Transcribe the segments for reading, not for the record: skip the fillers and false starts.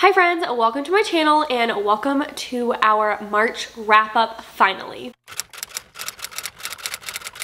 Hi friends, welcome to my channel and welcome to our March wrap up finally.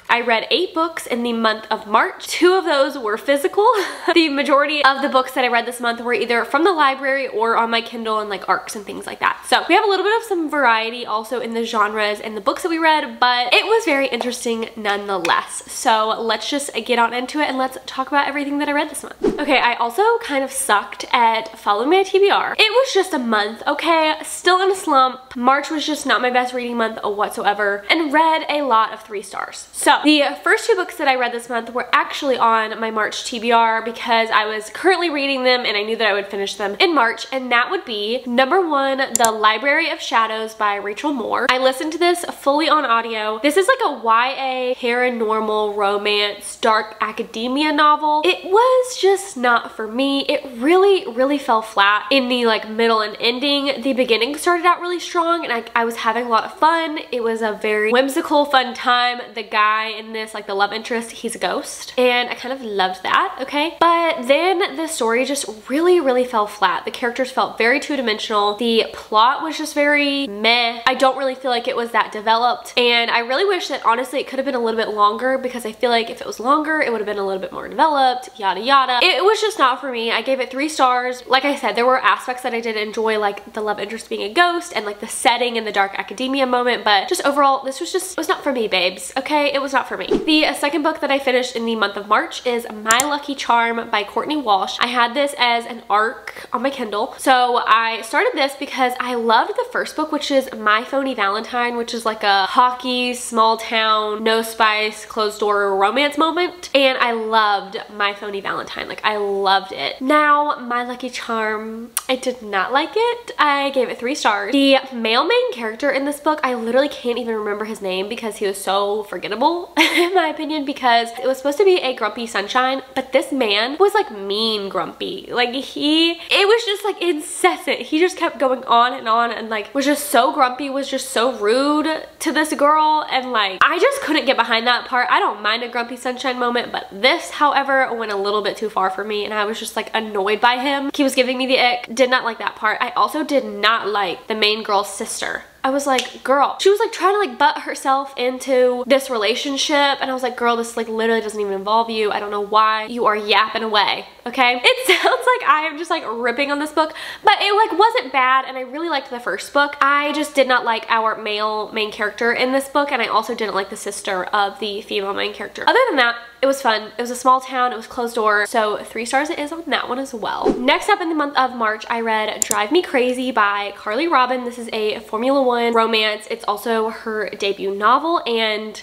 I read 8 books in the month of March. 2 of those were physical. The majority of the books that I read this month were either from the library or on my Kindle and like ARCs and things like that. So we have a little bit of some variety also in the genres and the books that we read, but it was very interesting nonetheless. So let's just get on into it and let's talk about everything that I read this month. Okay, I also kind of sucked at following my TBR. It was just a month, okay? Still in a slump. March was just not my best reading month whatsoever, and read a lot of 3 stars. So the first 2 books that I read this month were actually on my March TBR because I was currently reading them and I knew that I would finish them in March, and that would be number 1, The Library of Shadows by Rachel Moore. I listened to this fully on audio. This is like a YA paranormal romance dark academia novel. It was just not for me. It really fell flat in the like middle and ending. The beginning started out really strong and I was having a lot of fun. It was a very whimsical, fun time. The guy in this, like the love interest, he's a ghost and I kind of loved that, okay? But then the story just really fell flat. The characters felt very two-dimensional. The plot was just very meh. I don't really feel like it was that developed, and I really wish that honestly it could have been a little bit longer, because I feel like if it was longer it would have been a little bit more developed, yada yada. It was just not for me. I gave it 3 stars. Like I said, there were aspects that I did enjoy, like the love interest being a ghost and like the setting and the dark academia moment, but just overall this was just, it was not for me, babes, okay? It was not for me. The second book that I finished in the month of March is My Lucky Charm by Courtney Walsh. I had this as an ARC on my Kindle. So I started this because I loved the first book, which is My Phony Valentine, which is like a hockey, small town, no spice, closed door romance moment. And I loved My Phony Valentine. Like I loved it. Now, My Lucky Charm, I did not like it. I gave it 3 stars. The male main character in this book, I literally can't even remember his name because he was so forgettable in my opinion, because it was supposed to be a grumpy sunshine, but this man was like mean grumpy. Like it was just like incessant. He just kept going on and like was just so grumpy, was just so rude to this girl, and like I just couldn't get behind that part. I don't mind a grumpy sunshine moment, but this, however, went a little bit too far for me and I was just like annoyed by him. He was giving me the ick. Did not like that part. I also did not like the main girl's sister. I was like, girl, she was like trying to like butt herself into this relationship, and I was like, girl, this like literally doesn't even involve you. I don't know why you are yapping away, okay? It sounds like I am just like ripping on this book, but it like wasn't bad, and I really liked the first book. I just did not like our male main character in this book, and I also didn't like the sister of the female main character. Other than that, it was fun. It was a small town, it was closed door, so 3 stars it is on that one as well. Next up in the month of March, I read Drive Me Crazy by Carly Robin. This is a Formula 1 romance. It's also her debut novel, and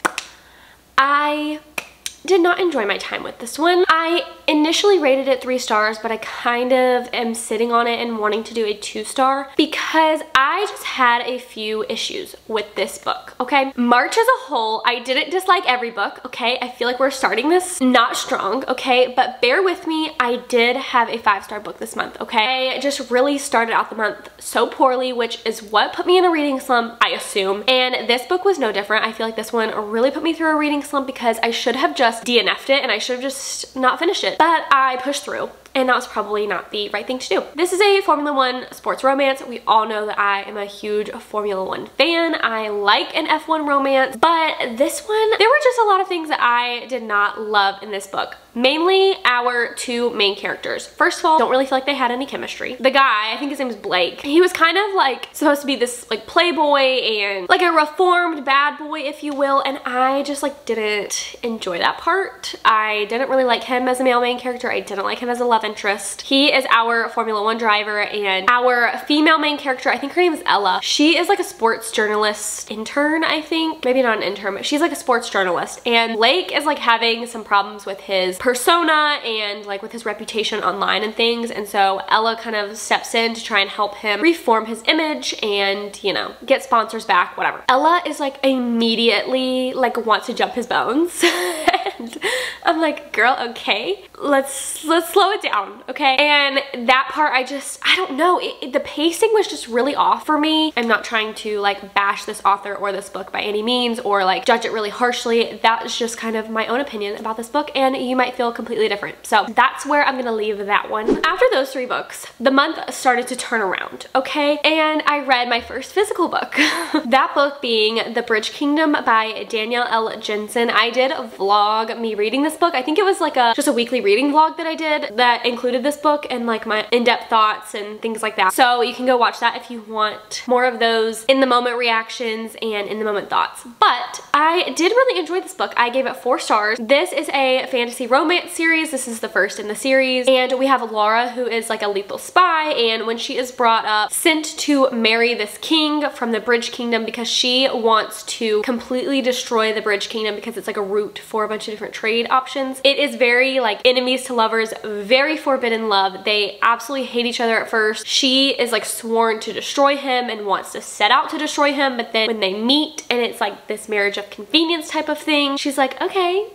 I did not enjoy my time with this one. I initially rated it 3 stars, but I kind of am sitting on it and wanting to do a 2-star because I just had a few issues with this book, okay? March as a whole, I didn't dislike every book, okay? I feel like we're starting this not strong, okay? But bear with me, I did have a 5-star book this month, okay? I just really started out the month so poorly, which is what put me in a reading slump, I assume. And this book was no different. I feel like this one really put me through a reading slump because I should have just DNF'd it and I should have just not finished it. But I pushed through, and that was probably not the right thing to do. This is a Formula 1 sports romance. We all know that I am a huge Formula 1 fan. I like an F1 romance, but this one, there were just a lot of things that I did not love in this book. Mainly our 2 main characters. First of all, don't really feel like they had any chemistry. The guy, I think his name is Blake, he was kind of like supposed to be this like playboy and like a reformed bad boy, if you will, and I just like didn't enjoy that part. I didn't really like him as a male main character. I didn't like him as a love interest. He is our Formula 1 driver, and our female main character, I think her name is Ella. She is like a sports journalist intern, I think. Maybe not an intern, but she's like a sports journalist, and Blake is like having some problems with his persona and like with his reputation online and things, and so Ella kind of steps in to try and help him reform his image and, you know, get sponsors back, whatever. Ella is like immediately like wants to jump his bones and I'm like, girl, okay, let's slow it down, okay? And that part, I don't know, the pacing was just really off for me. I'm not trying to like bash this author or this book by any means or like judge it really harshly. That is just kind of my own opinion about this book, and you might feel completely different. So that's where I'm gonna leave that one. After those 3 books, the month started to turn around, okay? And I read my first physical book. That book being The Bridge Kingdom by Danielle L. Jensen. I did a vlog me reading this book. I think it was like just a weekly reading vlog that I did that included this book and like my in-depth thoughts and things like that. So you can go watch that if you want more of those in the moment reactions and in the moment thoughts. But I did really enjoy this book. I gave it 4 stars. This is a fantasy romance series. This is the first in the series. And we have Laura, who is like a lethal spy, and when she is brought up, sent to marry this king from the Bridge Kingdom because she wants to completely destroy the Bridge Kingdom because it's like a route for a bunch of different trade options. It is very like enemies to lovers, very forbidden love. They absolutely hate each other at first. She is like sworn to destroy him and wants to set out to destroy him, but then when they meet and it's like this marriage of convenience type of thing, she's like, okay,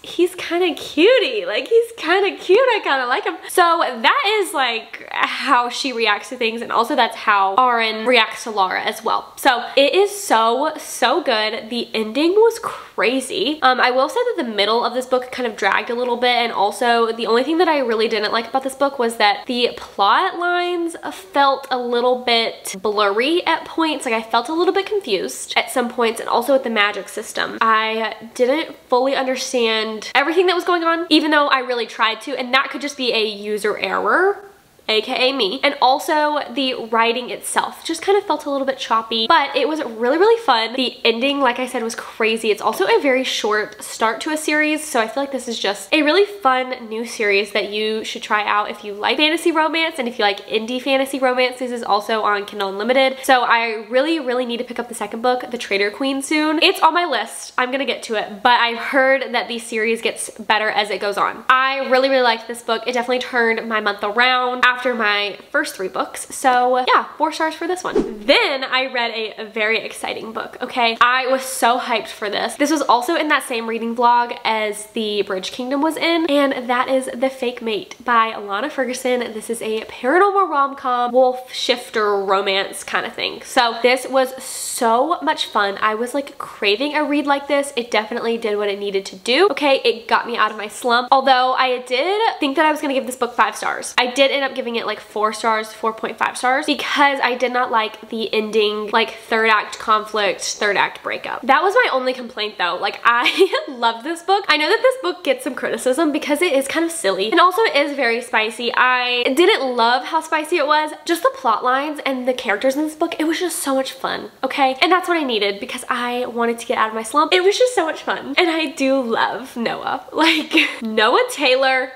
he's kind of cutie, like he's kind of cute, I kind of like him. So that is like how she reacts to things, and also that's how Aaron reacts to Laura as well. So it is so good. The ending was crazy. I will say that the middle of this book kind of dragged a little bit, and also the only thing that I really didn't like about this book was that the plot lines felt a little bit blurry at points. Like I felt a little bit confused at some points, and also with the magic system. I didn't fully understand everything that was going on, even though I really tried to, and that could just be a user error, aka me. And also the writing itself just kind of felt a little bit choppy, but it was really fun. The ending, like I said, was crazy. It's also a very short start to a series, so I feel like this is just a really fun new series that you should try out if you like fantasy romance, and if you like indie fantasy romance. This is also on Kindle Unlimited, so I really need to pick up the second book, The Traitor Queen, soon. It's on my list. I'm gonna get to it, but I've heard that the series gets better as it goes on. I really liked this book. It definitely turned my month around after my first 3 books. So yeah, 4 stars for this one. Then I read a very exciting book, okay? I was so hyped for this. This was also in that same reading vlog as The Bridge Kingdom was in, and that is The Fake Mate by Alana Ferguson. This is a paranormal rom-com, wolf shifter romance kind of thing. So this was so much fun. I was like craving a read like this. It definitely did what it needed to do. Okay, it got me out of my slump. Although I did think that I was gonna give this book 5 stars. I did end up giving it like 4 stars, 4.5 stars, because I did not like the ending, like 3rd act conflict, 3rd act breakup. That was my only complaint though. Like I love this book. I know that this book gets some criticism because it is kind of silly, and also it is very spicy. I didn't love how spicy it was. Just the plot lines and the characters in this book, it was just so much fun, okay? And that's what I needed because I wanted to get out of my slump. It was just so much fun. And I do love Noah. Like Noah Taylor,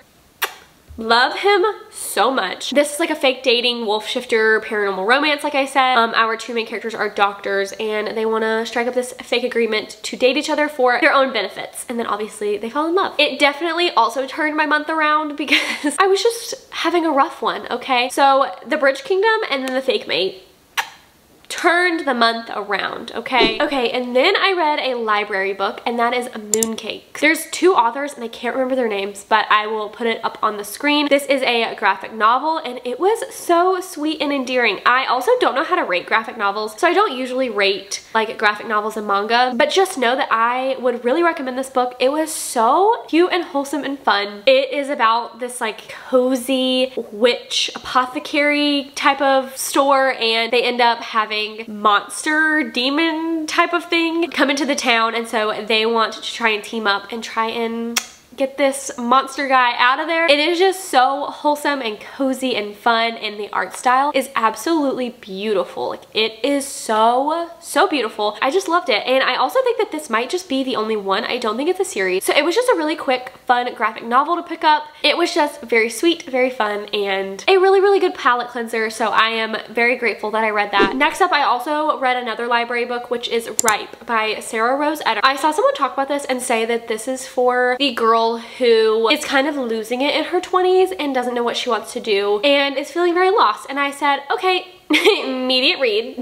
love him so much. This is like a fake dating wolf shifter paranormal romance, like I said. Our 2 main characters are doctors, and they want to strike up this fake agreement to date each other for their own benefits, and then obviously they fall in love. It definitely also turned my month around because I was just having a rough one, okay? So The Bridge Kingdom and then The Fake Mate turned the month around, okay? Okay, and then I read a library book, and that is Mooncake. There's 2 authors, and I can't remember their names, but I will put it up on the screen. This is a graphic novel, and it was so sweet and endearing. I also don't know how to rate graphic novels, so I don't usually rate like graphic novels and manga, but just know that I would really recommend this book. It was so cute and wholesome and fun. It is about this like cozy witch apothecary type of store, and they end up having monster demon type of thing come into the town, and so they want to try and team up and try and get this monster guy out of there. It is just so wholesome and cozy and fun, and the art style is absolutely beautiful. Like it is so beautiful. I just loved it, and I also think that this might just be the only one. I don't think it's a series. So it was just a really quick, fun graphic novel to pick up. It was just very sweet, very fun, and a really good palette cleanser, so I am very grateful that I read that. Next up, I also read another library book, which is Ripe by Sarah Rose Etter. I saw someone talk about this and say that this is for the girl who is kind of losing it in her 20s and doesn't know what she wants to do and is feeling very lost. And I said, okay, immediate read.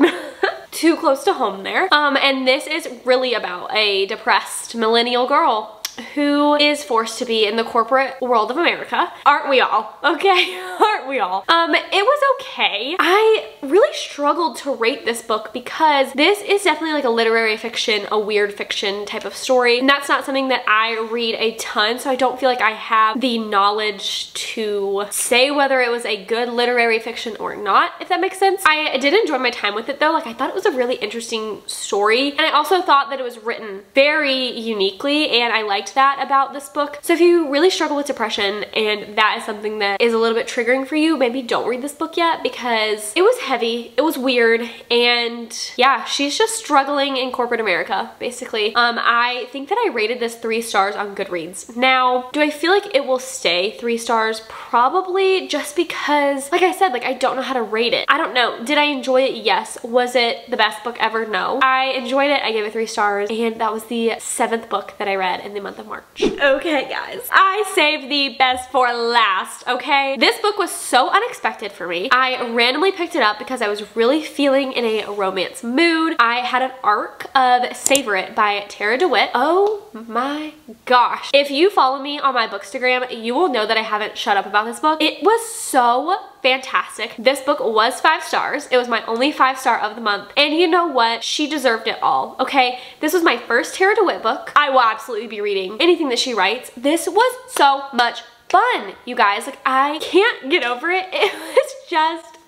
Too close to home there. And this is really about a depressed millennial girl who is forced to be in the corporate world of America. Aren't we all? Okay, aren't we all? It was okay. I really struggled to rate this book because this is definitely like a literary fiction, a weird fiction type of story. And that's not something that I read a ton, so I don't feel like I have the knowledge to say whether it was a good literary fiction or not, if that makes sense. I did enjoy my time with it though. Like, I thought it was a really interesting story, and I also thought that it was written very uniquely, and I liked that about this book. So if you really struggle with depression and that is something that is a little bit triggering for you, maybe don't read this book yet, because it was heavy, it was weird, and yeah, she's just struggling in corporate America, basically. I think that I rated this 3 stars on Goodreads. Now, do I feel like it will stay 3 stars? Probably, just because, like I said, like, I don't know how to rate it. I don't know. Did I enjoy it? Yes. Was it the best book ever? No. I enjoyed it. I gave it 3 stars, and that was the 7th book that I read in the month of March. Okay, guys. I saved the best for last, okay? This book was so unexpected for me. I randomly picked it up because I was really feeling in a romance mood. I had an arc of Savorite by Tara DeWitt. Oh my gosh. If you follow me on my Bookstagram, you will know that I haven't shut up about this book. It was so fantastic. This book was 5 stars. It was my only 5-star of the month. And you know what? She deserved it all, okay? This was my first Tara DeWitt book. I will absolutely be reading anything that she writes. This was so much fun, you guys. Like, I can't get over it. It was just...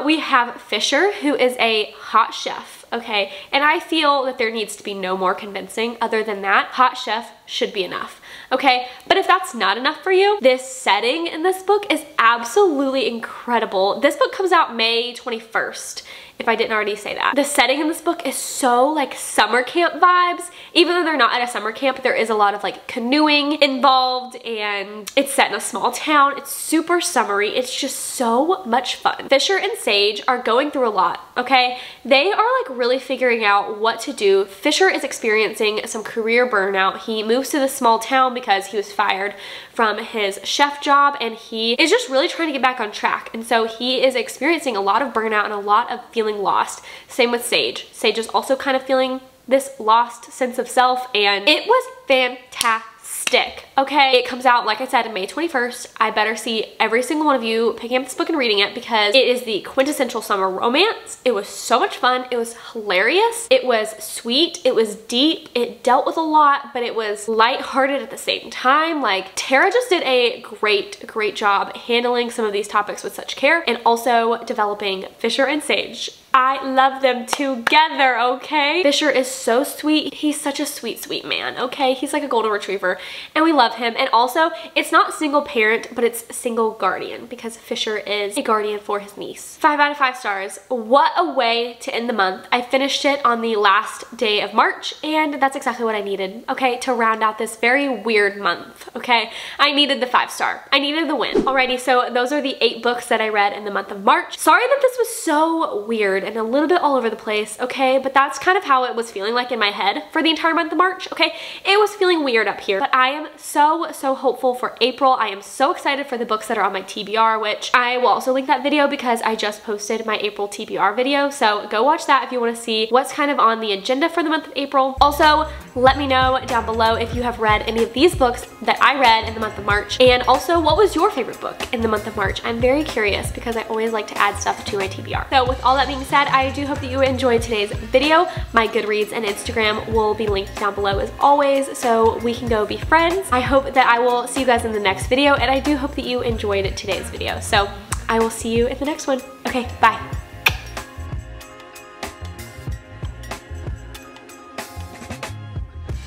we have Fisher, who is a hot chef, okay? And I feel that there needs to be no more convincing. Other than that, hot chef should be enough, okay? But if that's not enough for you, this setting in this book is absolutely incredible. This book comes out May 21st. If I didn't already say that. The setting in this book is so like summer camp vibes. Even though they're not at a summer camp, there is a lot of like canoeing involved, and it's set in a small town. It's super summery. It's just so much fun. Fisher and Sage are going through a lot, okay? They are like really figuring out what to do. Fisher is experiencing some career burnout. He moves to this small town because he was fired from his chef job, and he is just really trying to get back on track. And so he is experiencing a lot of burnout and a lot of feeling lost. Same with Sage. Sage is also kind of feeling this lost sense of self, and it was fantastic. Okay, it comes out, like I said, May 21st. I better see every single one of you picking up this book and reading it, because it is the quintessential summer romance. It was so much fun. It was hilarious. It was sweet. It was deep. It dealt with a lot, but it was lighthearted at the same time. Like, Tara just did a great job handling some of these topics with such care, and also developing Fisher and Sage. I love them together, okay? Fisher is so sweet. He's such a sweet man, okay? He's like a golden retriever, and we love him. And also, it's not single parent, but it's single guardian, because Fisher is a guardian for his niece. 5 out of 5 stars. What a way to end the month. I finished it on the last day of March, and that's exactly what I needed, okay, to round out this very weird month, okay? I needed the 5-star. I needed the win. Alrighty, so those are the 8 books that I read in the month of March. Sorry that this was so weird and a little bit all over the place, okay? But that's kind of how it was feeling like in my head for the entire month of March, okay? It was feeling weird up here, but I am so hopeful for April. I am so excited for the books that are on my TBR, which I will also link that video because I just posted my April TBR video, so go watch that if you want to see what's kind of on the agenda for the month of April. Also, let me know down below if you have read any of these books that I read in the month of March, and also what was your favorite book in the month of March? I'm very curious because I always like to add stuff to my TBR. So with all that being said, I do hope that you enjoyed today's video. My Goodreads and Instagram will be linked down below as always, so we can go be friends. I hope that I will see you guys in the next video, and I do hope that you enjoyed today's video. So I will see you in the next one. Okay, bye.